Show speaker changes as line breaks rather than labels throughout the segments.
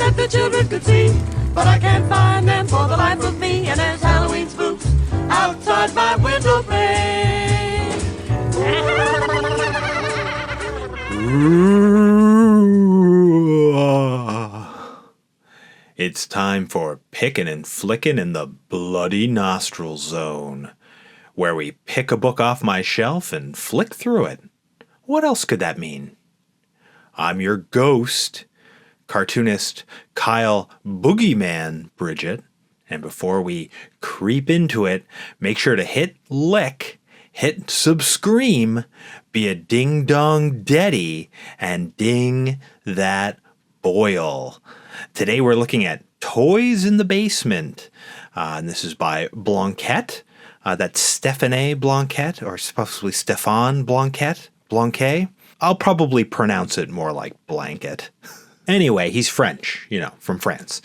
that the children could see. But I can't find them for the life of me. And there's Halloween spooks outside my window pane.
It's time for Pickin' and Flickin' in the Bloody Nostril Zone, where we pick a book off my shelf and flick through it. What else could that mean? I'm your ghost, cartoonist Kyle Boogeyman Bridget, and before we creep into it, make sure to hit lick, hit subscream, be a ding-dong deddy, and ding that boil. Today we're looking at Toys in the Basement, and this is by Blanquette. That's Stephanie Blanquette, or possibly Stéphane Blanquet. I'll probably pronounce it more like blanket. Anyway, he's French, from France.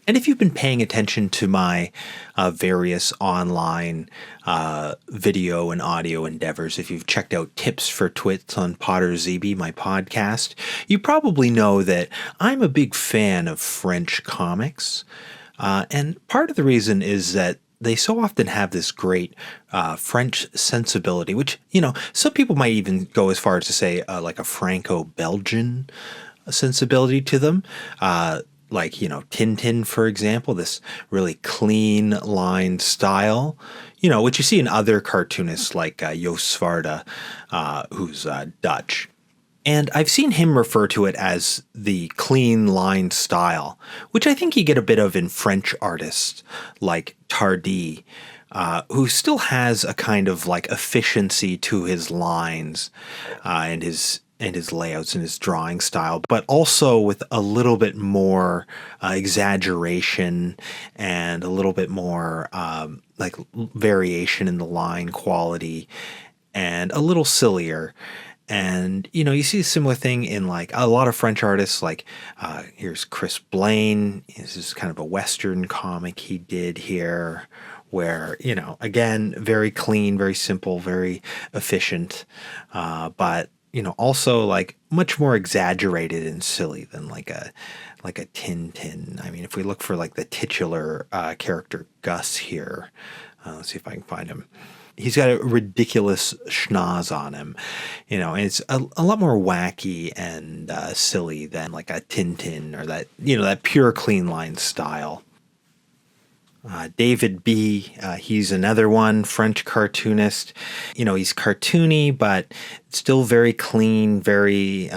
And if you've been paying attention to my various online video and audio endeavors, if you've checked out Tips for Twits on Potter ZB, my podcast, you probably know that I'm a big fan of French comics. And part of the reason is that they so often have this great French sensibility, which, some people might even go as far as to say like a Franco-Belgian sensibility to them. Like, Tintin, for example, this really clean line style, which you see in other cartoonists like Joost Zwaarda, who's Dutch. And I've seen him refer to it as the clean line style, which I think you get a bit of in French artists like Tardi, who still has a kind of like efficiency to his lines and his layouts and his drawing style, but also with a little bit more exaggeration and a little bit more like variation in the line quality and a little sillier. And, you see a similar thing in like a lot of French artists, like here's Chris Blaine. This is kind of a Western comic he did here where, again, very clean, very simple, very efficient, but also like much more exaggerated and silly than like a Tintin. I mean, if we look for like the titular character Gus here, let's see if I can find him. He's got a ridiculous schnoz on him, and it's a lot more wacky and silly than like a Tintin or that, that pure clean line style. David B., he's another one, French cartoonist. He's cartoony, but still very clean, very,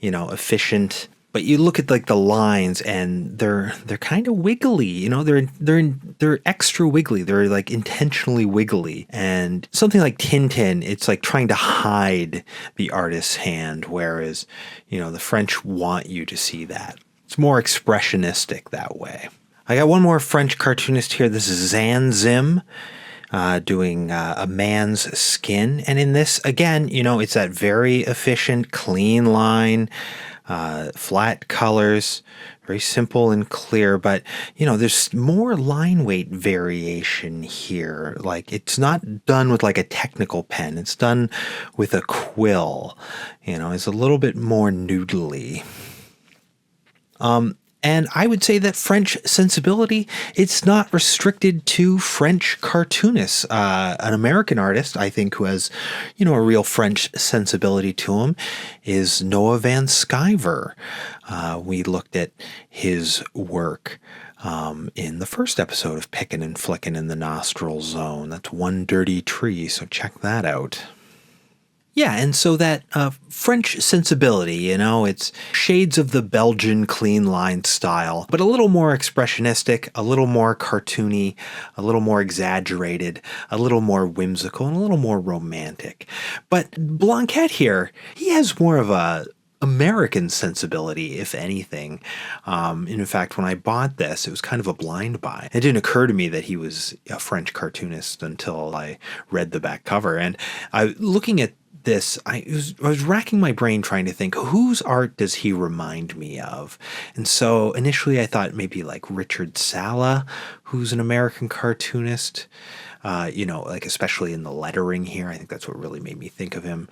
efficient. But you look at like the lines and they're kind of wiggly, they're extra wiggly. They're like intentionally wiggly. And something like Tintin, it's like trying to hide the artist's hand, whereas, the French want you to see that. It's more expressionistic that way. I got one more French cartoonist here. This is Zan Zim doing A Man's Skin. And in this, again, it's that very efficient, clean line, flat colors, very simple and clear. But, there's more line weight variation here. Like, it's not done with like a technical pen. It's done with a quill. It's a little bit more noodly. And I would say that French sensibility, it's not restricted to French cartoonists. An American artist, I think, who has, a real French sensibility to him is Noah Van Sciver. We looked at his work in the first episode of Pickin' and Flickin' in the Nostril Zone. That's One Dirty Tree, so check that out. Yeah, and so that French sensibility, it's shades of the Belgian clean line style, but a little more expressionistic, a little more cartoony, a little more exaggerated, a little more whimsical, and a little more romantic. But Blanquette here, he has more of a American sensibility, if anything. In fact, when I bought this, it was kind of a blind buy. It didn't occur to me that he was a French cartoonist until I read the back cover. And looking at this, I was racking my brain trying to think, whose art does he remind me of? And so initially I thought maybe like Richard Sala, who's an American cartoonist, like especially in the lettering here. I think that's what really made me think of him.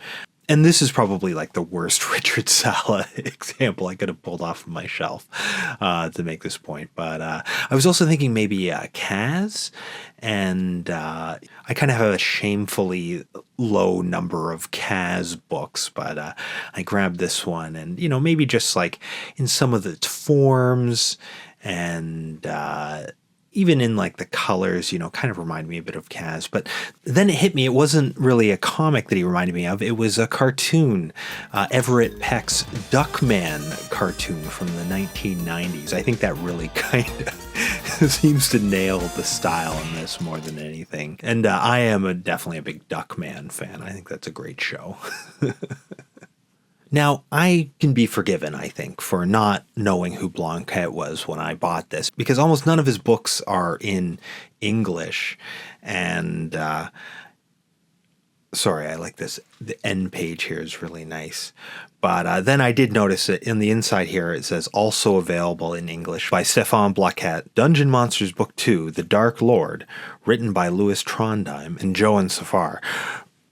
And this is probably like the worst Richard Sala example I could have pulled off of my shelf to make this point. But I was also thinking maybe Kaz, and I kind of have a shamefully low number of Kaz books, but I grabbed this one, and maybe just like in some of its forms and even in like the colors, kind of remind me a bit of Kaz. But then it hit me, it wasn't really a comic that he reminded me of. It was a cartoon, Everett Peck's Duckman cartoon from the 1990s. I think that really kind of seems to nail the style in this more than anything. And I am definitely a big Duckman fan. I think that's a great show. Now, I can be forgiven, I think, for not knowing who Blanquette was when I bought this, because almost none of his books are in English. And, sorry, I like this. The end page here is really nice. But then I did notice that in the inside here, it says also available in English by Stefan Blanquette, Dungeon Monsters Book 2, The Dark Lord, written by Louis Trondheim and Joan Safar,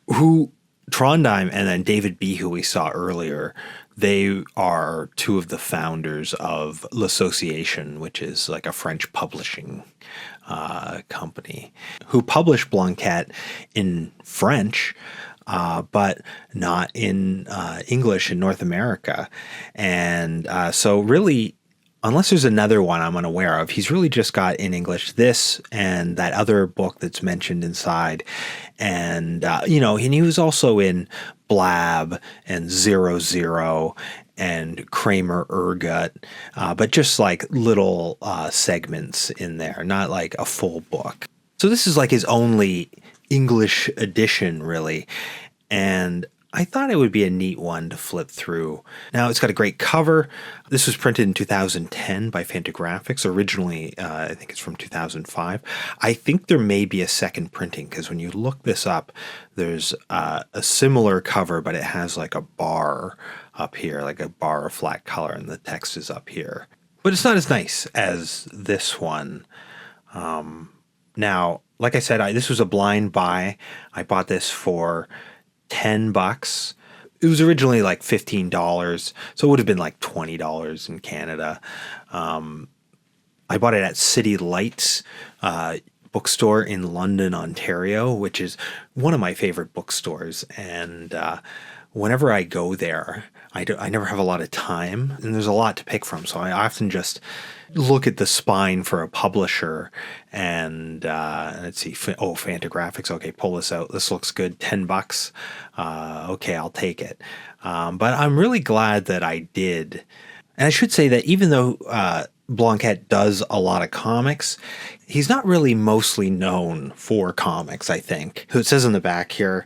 who... Trondheim and then David B., who we saw earlier, they are two of the founders of L'Association, which is like a French publishing company, who published Blanquette in French, but not in English in North America. And so really, unless there's another one I'm unaware of, he's really just got in English this and that other book that's mentioned inside. And, and he was also in Blab and 00 and Kramer Ergut, but just like little segments in there, not like a full book. So this is like his only English edition, really. And I thought it would be a neat one to flip through. Now, it's got a great cover. This was printed in 2010 by Fantagraphics. Originally, I think it's from 2005. I think there may be a second printing, because when you look this up, there's a similar cover, but it has like a bar up here, like a bar of flat color, and the text is up here. But it's not as nice as this one. Now, like I said, this was a blind buy. I bought this for $10. It was originally like $15, so it would have been like $20 in Canada. I bought it at City Lights bookstore in London, Ontario, which is one of my favorite bookstores. And whenever I go there, I never have a lot of time, and there's a lot to pick from. So I often just look at the spine for a publisher and let's see. Fantagraphics. Okay, pull this out. This looks good. $10. Okay, I'll take it. But I'm really glad that I did. And I should say that even though Blanquette does a lot of comics, he's not really mostly known for comics, I think. So it says in the back here,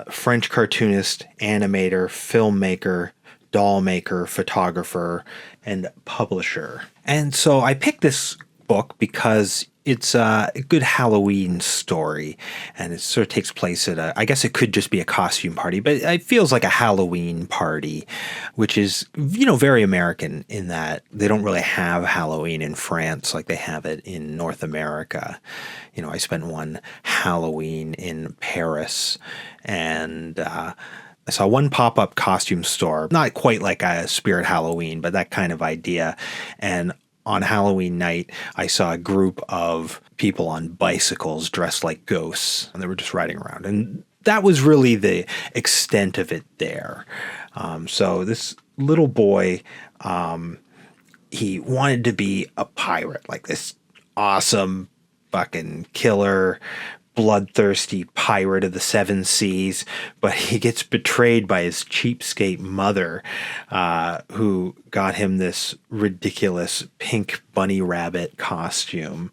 French cartoonist, animator, filmmaker, doll maker, photographer, and publisher. And so I picked this book because it's a good Halloween story, and it sort of takes place at I guess it could just be a costume party, but it feels like a Halloween party, which is, very American in that they don't really have Halloween in France like they have it in North America. I spent one Halloween in Paris, and I saw one pop-up costume store, not quite like a Spirit Halloween, but that kind of idea. And on Halloween night, I saw a group of people on bicycles dressed like ghosts, and they were just riding around. And that was really the extent of it there. So this little boy, he wanted to be a pirate, like this awesome fucking killer, bloodthirsty pirate of the seven seas, but he gets betrayed by his cheapskate mother, who got him this ridiculous pink bunny rabbit costume,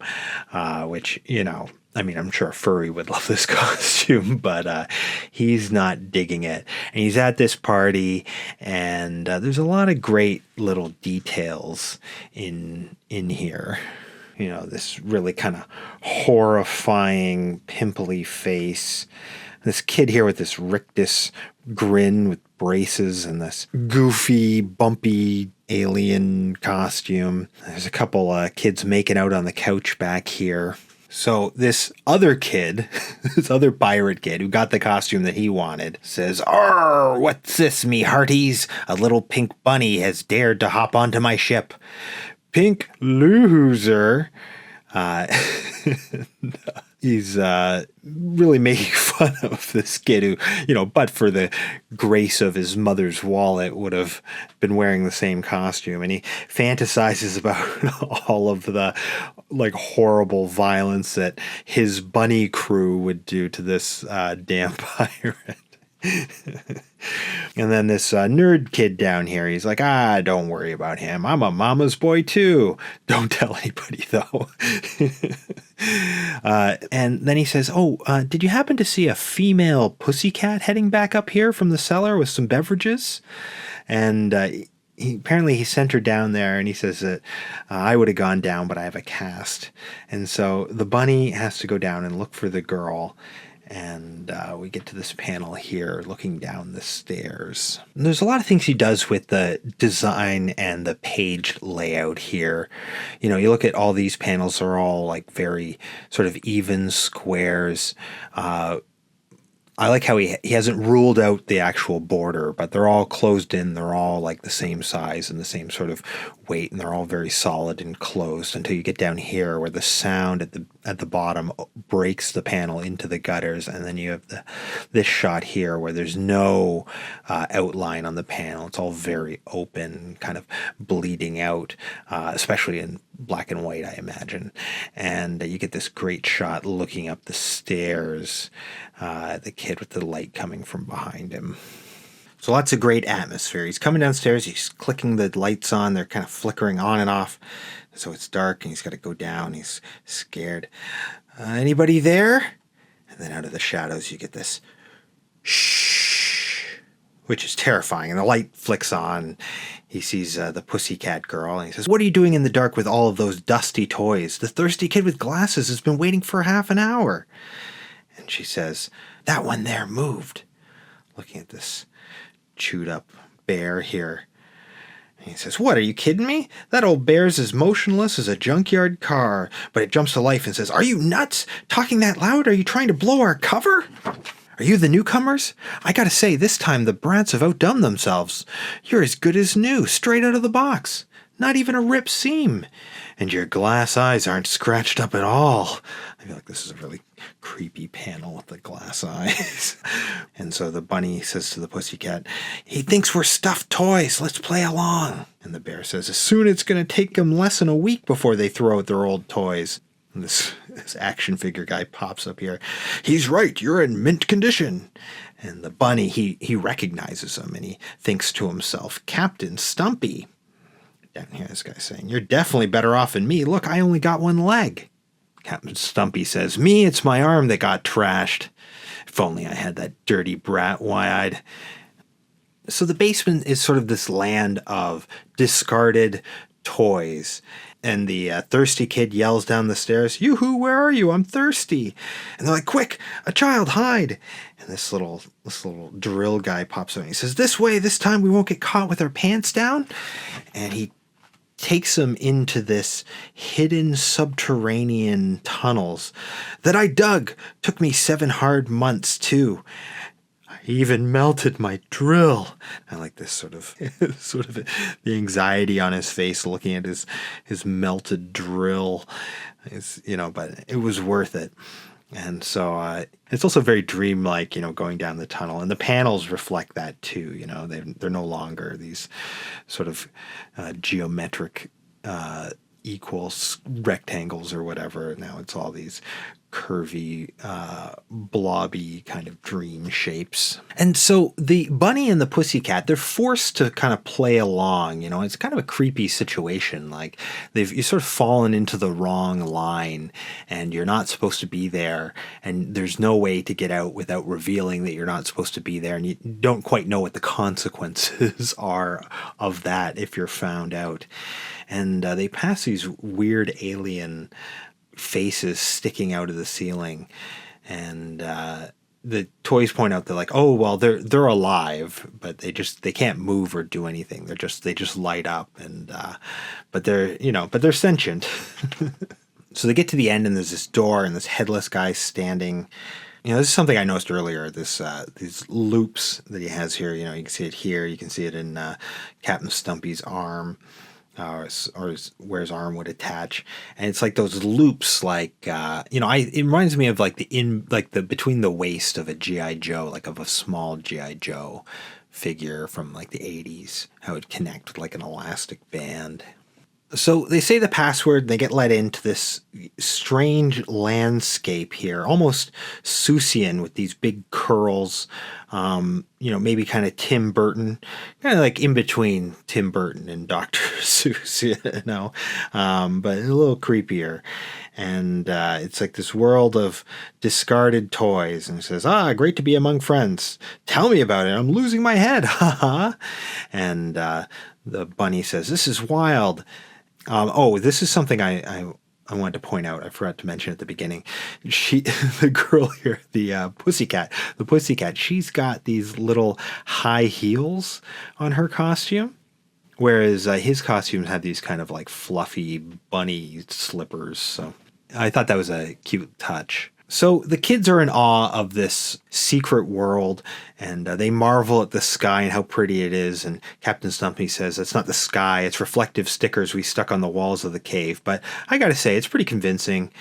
which, I'm sure a furry would love this costume, but he's not digging it. And he's at this party, and there's a lot of great little details in here. This really kind of horrifying, pimply face. This kid here with this rictus grin with braces and this goofy, bumpy alien costume. There's a couple kids making out on the couch back here. So this other kid, this other pirate kid who got the costume that he wanted, says, "Arr, what's this, me hearties? A little pink bunny has dared to hop onto my ship. Pink loser." He's really making fun of this kid who, but for the grace of his mother's wallet, would have been wearing the same costume. And he fantasizes about all of the horrible violence that his bunny crew would do to this damn pirate. And then this nerd kid down here, he's like, don't worry about him. I'm a mama's boy too. Don't tell anybody though. And then he says, did you happen to see a female pussycat heading back up here from the cellar with some beverages? And he sent her down there, and he says that I would have gone down, but I have a cast. And so the bunny has to go down and look for the girl. And we get to this panel here looking down the stairs. And there's a lot of things he does with the design and the page layout here. You look at all these panels, they're all very sort of even squares. I like how he hasn't ruled out the actual border, but they're all closed in. They're all the same size and the same sort of weight, and they're all very solid and closed until you get down here where the sound at the bottom breaks the panel into the gutters, and then you have this shot here where there's no outline on the panel. It's all very open, kind of bleeding out, especially in black and white, I imagine. And you get this great shot looking up the stairs, the kid with the light coming from behind him. So lots of great atmosphere. He's coming downstairs, he's clicking the lights on, they're kind of flickering on and off. So it's dark and he's got to go down, he's scared. Anybody there? And then out of the shadows you get this shh, which is terrifying. And the light flicks on. He sees the pussycat girl and he says, "What are you doing in the dark with all of those dusty toys? The thirsty kid with glasses has been waiting for half an hour." And she says, "That one there moved," looking at this chewed up bear here. And he says, "What, are you kidding me? That old bear's as motionless as a junkyard car." But it jumps to life and says, "Are you nuts? Talking that loud? Are you trying to blow our cover? Are you the newcomers? I gotta say, this time the brats have outdone themselves. You're as good as new, straight out of the box. Not even a ripped seam. And your glass eyes aren't scratched up at all." I feel like this is a really creepy panel with the glass eyes. And so the bunny says to the pussycat, "He thinks we're stuffed toys. Let's play along." And the bear says, "As soon it's going to take them less than a week before they throw out their old toys." And this action figure guy pops up here. "He's right. You're in mint condition." And the bunny, he recognizes him and he thinks to himself, "Captain Stumpy." Down here, this guy's saying, "You're definitely better off than me. Look, I only got one leg." Captain Stumpy says, "Me, it's my arm that got trashed. If only I had that dirty brat wide." So the basement is sort of this land of discarded toys. And the thirsty kid yells down the stairs, "Yoo-hoo, where are you? I'm thirsty." And they're like, "Quick, a child, hide." And this little drill guy pops up and he says, "This way, this time we won't get caught with our pants down." And he takes them into this hidden subterranean tunnels that I dug. Took me 7 hard months too. I even melted my drill. I like this sort of the anxiety on his face looking at his melted drill. But it was worth it. And so it's also very dreamlike, going down the tunnel. And the panels reflect that too. They're no longer these sort of geometric equal rectangles or whatever. Now it's all these curvy, blobby kind of dream shapes. And so the bunny and the pussycat, they're forced to kind of play along. It's kind of a creepy situation. Like you sort of fallen into the wrong line and you're not supposed to be there. And there's no way to get out without revealing that you're not supposed to be there. And you don't quite know what the consequences are of that if you're found out. And they pass these weird alien faces sticking out of the ceiling, and the toys point out, they're like, "Oh well, they're alive, but they can't move or do anything. They just light up, and but they're sentient." So they get to the end, and there's this door and this headless guy standing. This is something I noticed earlier. These loops that he has here. You can see it here. You can see it in Captain Stumpy's arm, or where his arm would attach, and it's like those loops. Like it reminds me of like the between the waist of a GI Joe, like of a small GI Joe figure from like the 80s. How it would connect with like an elastic band. So they say the password, they get let into this strange landscape here, almost Seussian with these big curls, maybe kind of Tim Burton, kind of like in between Tim Burton and Dr. Seuss, but a little creepier. And it's like this world of discarded toys. And it says, great to be among friends. Tell me about it. I'm losing my head. Ha And the bunny says, this is wild. This is something I wanted to point out. I forgot to mention at the beginning. The girl here, the pussycat, she's got these little high heels on her costume, whereas his costumes had these kind of like fluffy bunny slippers. So I thought that was a cute touch. So the kids are in awe of this secret world, and they marvel at the sky and how pretty it is. And Captain Stumpy says, it's not the sky, it's reflective stickers we stuck on the walls of the cave. But I gotta say, it's pretty convincing.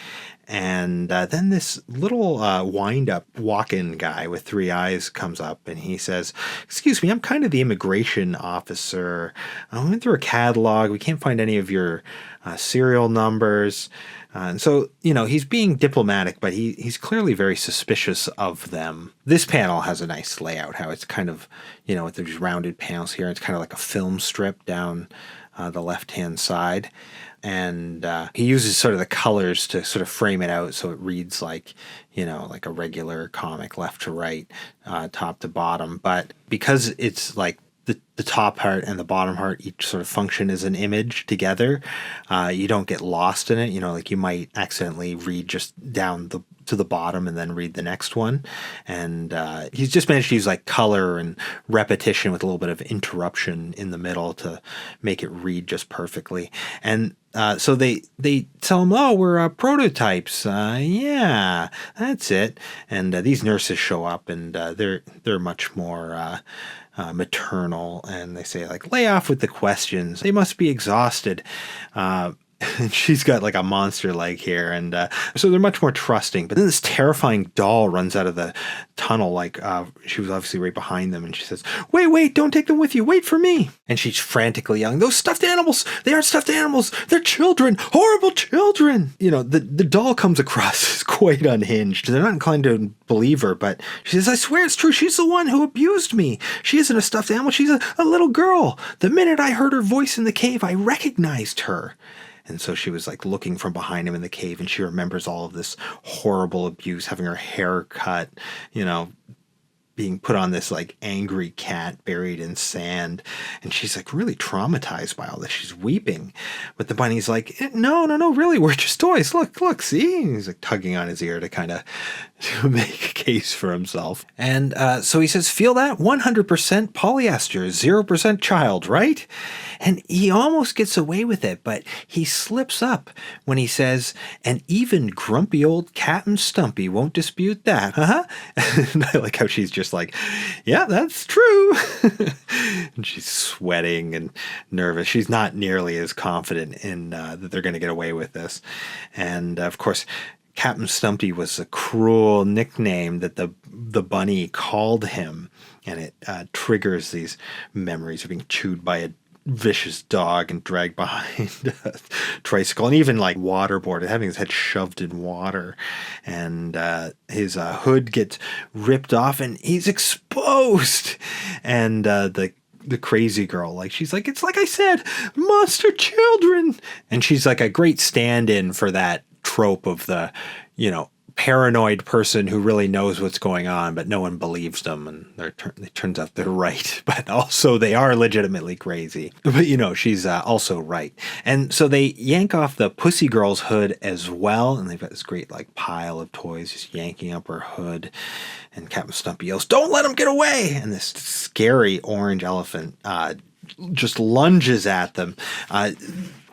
And then this little wind-up walk-in guy with 3 eyes comes up, and he says, excuse me, I'm kind of the immigration officer. I went through a catalog. We can't find any of your serial numbers. And so, he's being diplomatic, but he's clearly very suspicious of them. This panel has a nice layout, how it's kind of, with these rounded panels here. It's kind of like a film strip down the left-hand side. And he uses sort of the colors to sort of frame it out so it reads like, like a regular comic left to right, top to bottom. But because it's like the top part and the bottom part each sort of function as an image together, you don't get lost in it. Like you might accidentally read just down to the bottom and then read the next one. And he's just managed to use like color and repetition with a little bit of interruption in the middle to make it read just perfectly. And so they tell him, we're prototypes. Yeah, that's it. And these nurses show up, and they're much more maternal, and they say like, lay off with the questions. They must be exhausted. And she's got like a monster leg here, and so they're much more trusting. But then this terrifying doll runs out of the tunnel, like she was obviously right behind them, and she says, wait, don't take them with you, wait for me. And she's frantically yelling, those stuffed animals, they aren't stuffed animals, they're children, horrible children. The doll comes across as quite unhinged. They're not inclined to believe her, but she says, I swear it's true, she's the one who abused me. She isn't a stuffed animal, she's a little girl. The minute I heard her voice in the cave, I recognized her. And so she was like looking from behind him in the cave, and she remembers all of this horrible abuse, having her hair cut, being put on this like angry cat buried in sand. And she's like really traumatized by all this. She's weeping. But the bunny's like, no, really, we're just toys. Look, see? And he's like tugging on his ear to kind of make a case for himself. And so he says, feel that? 100% polyester, 0% child, right? And he almost gets away with it, but he slips up when he says, and even grumpy old Captain Stumpy won't dispute that, huh? And I like how she's just like, yeah, that's true. And she's sweating and nervous. She's not nearly as confident in that they're going to get away with this. And of course, Captain Stumpy was a cruel nickname that the bunny called him, and it triggers these memories of being chewed by a vicious dog and dragged behind a tricycle, and even like waterboarded, having his head shoved in water, and his hood gets ripped off and he's exposed. And the crazy girl, like, she's like, it's like I said, monster children. And she's like a great stand-in for that trope of the, paranoid person who really knows what's going on, but no one believes them, and it turns out they're right. But also they are legitimately crazy. But she's also right. And so they yank off the pussy girl's hood as well, and they've got this great like pile of toys just yanking up her hood. And Captain Stumpy yells, "Don't let him get away!" And this scary orange elephant just lunges at them.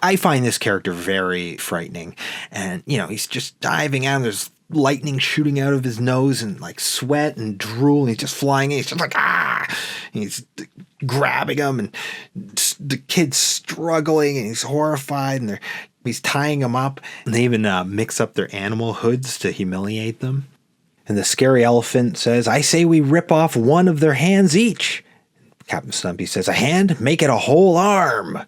I find this character very frightening. And, he's just diving out, and there's lightning shooting out of his nose and like sweat and drool, and he's just flying in. He's just like, ah! And he's grabbing him, and the kid's struggling, and he's horrified, and he's tying him up, and they even mix up their animal hoods to humiliate them. And the scary elephant says, I say we rip off one of their hands each. Captain Stumpy says, a hand? Make it a whole arm.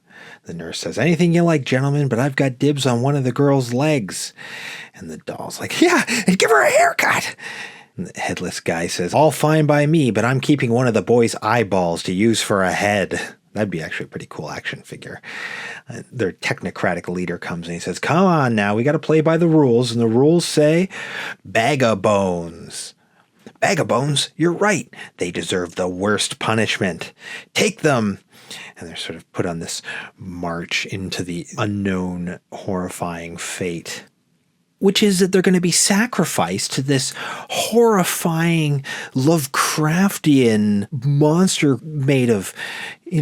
The nurse says, anything you like, gentlemen, but I've got dibs on one of the girl's legs. And the doll's like, yeah, and give her a haircut. And the headless guy says, all fine by me, but I'm keeping one of the boy's eyeballs to use for a head. That'd be actually a pretty cool action figure. Their technocratic leader comes and he says, come on now, we got to play by the rules. And the rules say, bag of bones. Bag of bones, you're right. They deserve the worst punishment. Take them. And they're sort of put on this march into the unknown, horrifying fate, which is that they're going to be sacrificed to this horrifying Lovecraftian monster made of,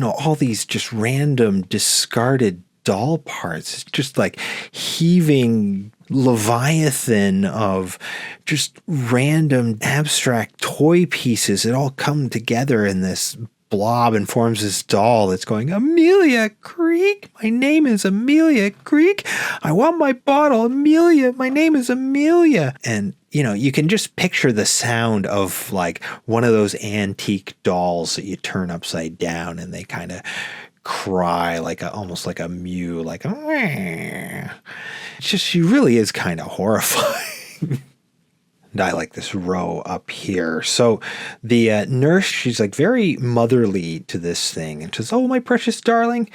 all these just random discarded doll parts. It's just like heaving Leviathan of just random abstract toy pieces that all come together in this blob and forms this doll that's going, Amelia Creek, my name is Amelia Creek. I want my bottle, Amelia, my name is Amelia. And, you can just picture the sound of like one of those antique dolls that you turn upside down and they kind of cry like almost like a mew, like, it's just, she really is kind of horrifying. And I like this row up here. So the nurse, she's like very motherly to this thing. And says, oh, my precious darling,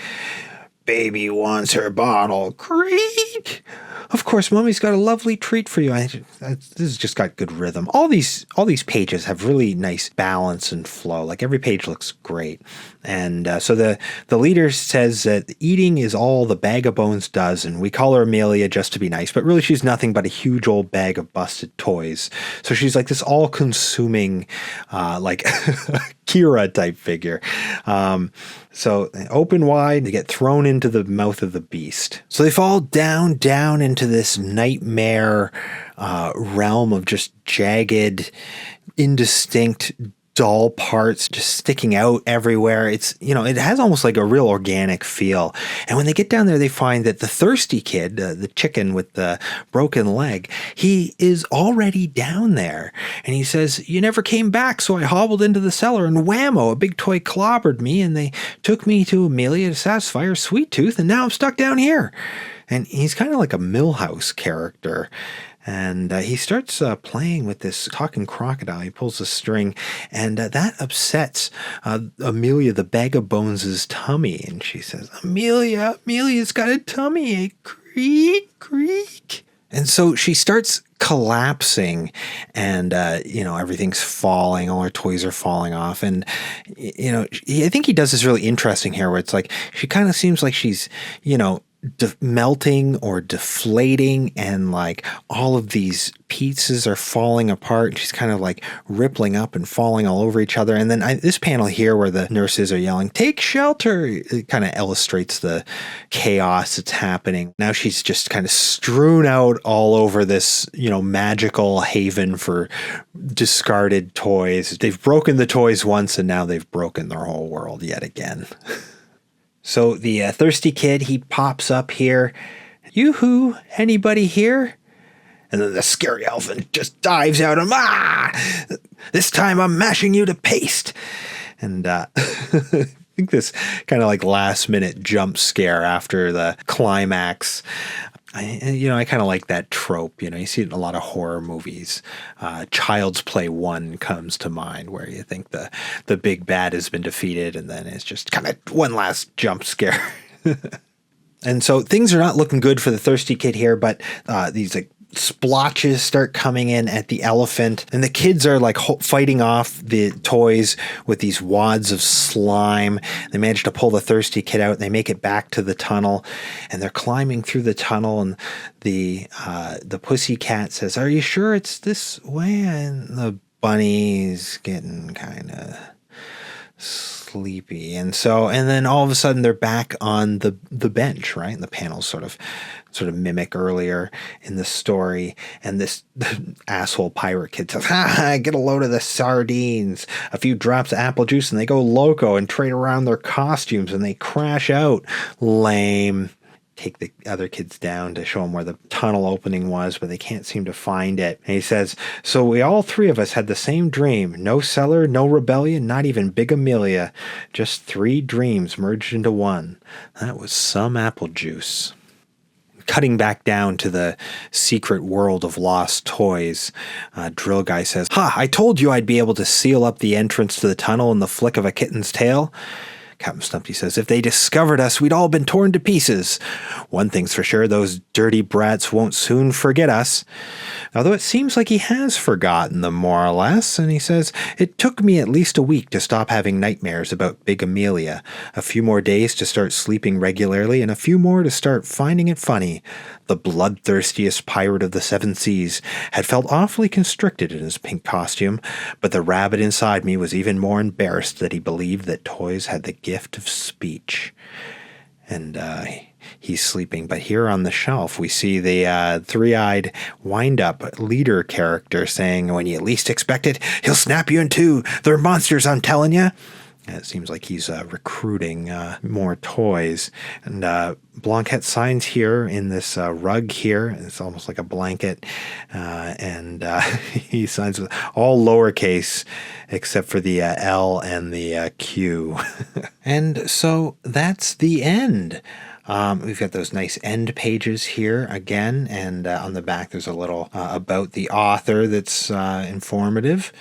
baby wants her bottle. Creak. Of course, Mummy's got a lovely treat for you. This has just got good rhythm. All these pages have really nice balance and flow. Like every page looks great. And so the leader says that eating is all the bag of bones does, and we call her Amelia just to be nice, but really she's nothing but a huge old bag of busted toys. So she's like this all-consuming, like Kira type figure. So they open wide, they get thrown into the mouth of the beast. So they fall down into this nightmare realm of just jagged, indistinct doll parts just sticking out everywhere. It's, it has almost like a real organic feel. And when they get down there, they find that the thirsty kid, the chicken with the broken leg, he is already down there. And he says, you never came back, so I hobbled into the cellar and whammo, a big toy clobbered me and they took me to Amelia to satisfy her sweet tooth, and now I'm stuck down here. And he's kind of like a Millhouse character. And he starts playing with this talking crocodile. He pulls a string, and that upsets Amelia, the bag of bones' tummy. And she says, Amelia's got a tummy ache. Creak, creak. And so she starts collapsing, and, everything's falling. All her toys are falling off. And, I think he does this really interesting here where it's like she kind of seems like she's, melting or deflating, and like all of these pieces are falling apart. She's kind of like rippling up and falling all over each other. And then this panel here where the nurses are yelling, take shelter, it kind of illustrates the chaos that's happening. Now she's just kind of strewn out all over this, magical haven for discarded toys. They've broken the toys once, and now they've broken their whole world yet again. So the thirsty kid, he pops up here. Yoo-hoo, anybody here? And then the scary elephant just dives out and, this time I'm mashing you to paste. And I think this kind of like last minute jump scare after the climax, I kind of like that trope. You see it in a lot of horror movies. Child's Play 1 comes to mind, where you think the big bad has been defeated, and then it's just kind of one last jump scare. And so things are not looking good for the thirsty kid here, but these like splotches start coming in at the elephant, and the kids are like fighting off the toys with these wads of slime. They manage to pull the thirsty kid out, and they make it back to the tunnel, and they're climbing through the tunnel, and the pussy cat says, "Are you sure it's this way?" And the bunny's getting kind of sleepy. And then all of a sudden they're back on the bench, right? And the panels sort of mimic earlier in the story. And this asshole pirate kid says, get a load of the sardines, a few drops of apple juice, and they go loco and trade around their costumes and they crash out. Lame. Take the other kids down to show them where the tunnel opening was, but they can't seem to find it. And he says, so we all three of us had the same dream. No cellar, no rebellion, not even Big Amelia. Just 3 dreams merged into one. That was some apple juice. Cutting back down to the secret world of lost toys, Drill Guy says, I told you I'd be able to seal up the entrance to the tunnel in the flick of a kitten's tail. Captain Stumpy says, if they discovered us, we'd all been torn to pieces. One thing's for sure, those dirty brats won't soon forget us. Although it seems like he has forgotten them more or less, and he says, it took me at least a week to stop having nightmares about Big Amelia, a few more days to start sleeping regularly, and a few more to start finding it funny. The bloodthirstiest pirate of the 7 seas had felt awfully constricted in his pink costume, but the rabbit inside me was even more embarrassed that he believed that toys had the gift of speech. And he's sleeping. But here on the shelf, we see the three-eyed wind-up leader character saying, when you least expect it, he'll snap you in two. They're monsters, I'm telling you. And it seems like he's recruiting more toys. And Blanquette signs here in this rug here. It's almost like a blanket. And he signs with all lowercase except for the L and the Q. And so that's the end. We've got those nice end pages here again. And on the back, there's a little about the author that's informative.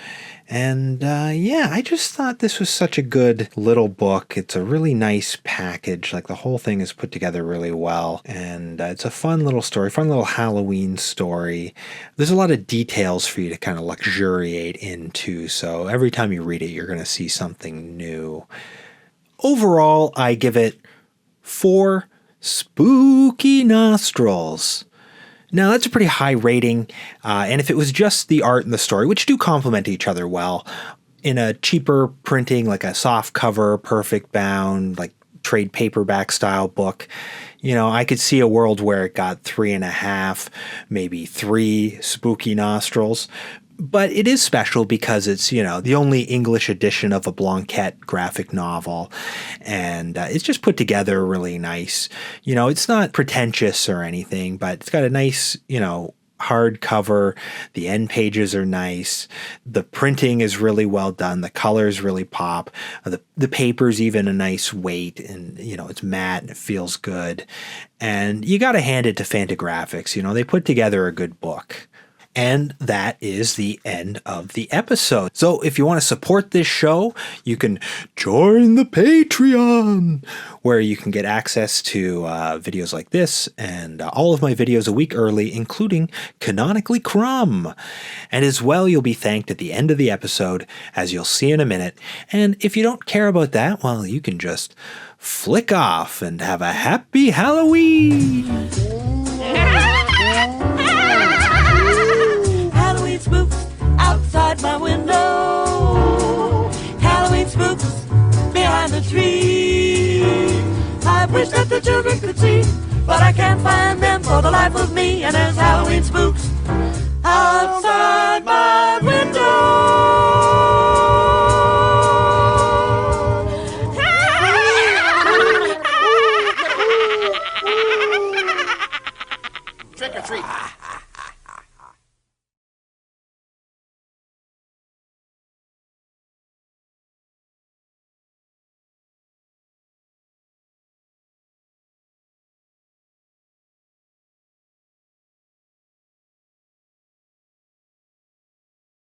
And I just thought this was such a good little book. It's a really nice package. Like the whole thing is put together really well. And it's a fun little story, fun little Halloween story. There's a lot of details for you to kind of luxuriate into. So every time you read it, you're going to see something new. Overall, I give it 4 spooky nostrils. Now, that's a pretty high rating, and if it was just the art and the story, which do complement each other well, in a cheaper printing, like a soft cover, perfect bound, like trade paperback style book, I could see a world where it got 3.5, maybe 3 spooky nostrils. But it is special because it's, the only English edition of a Blanquette graphic novel. And it's just put together really nice. It's not pretentious or anything, but it's got a nice, hardcover. The end pages are nice. The printing is really well done. The colors really pop. The paper's even a nice weight, and, it's matte and it feels good. And you got to hand it to Fantagraphics. They put together a good book. And that is the end of the episode. So if you want to support this show, you can join the Patreon, where you can get access to videos like this and all of my videos a week early, including Canonically Crumb. And as well, you'll be thanked at the end of the episode, as you'll see in a minute. And if you don't care about that, well, you can just flick off and have a happy Halloween.
Spooks outside my window, Halloween spooks behind the tree. I wish that the children could see, but I can't find them for the life of me. And there's Halloween spooks outside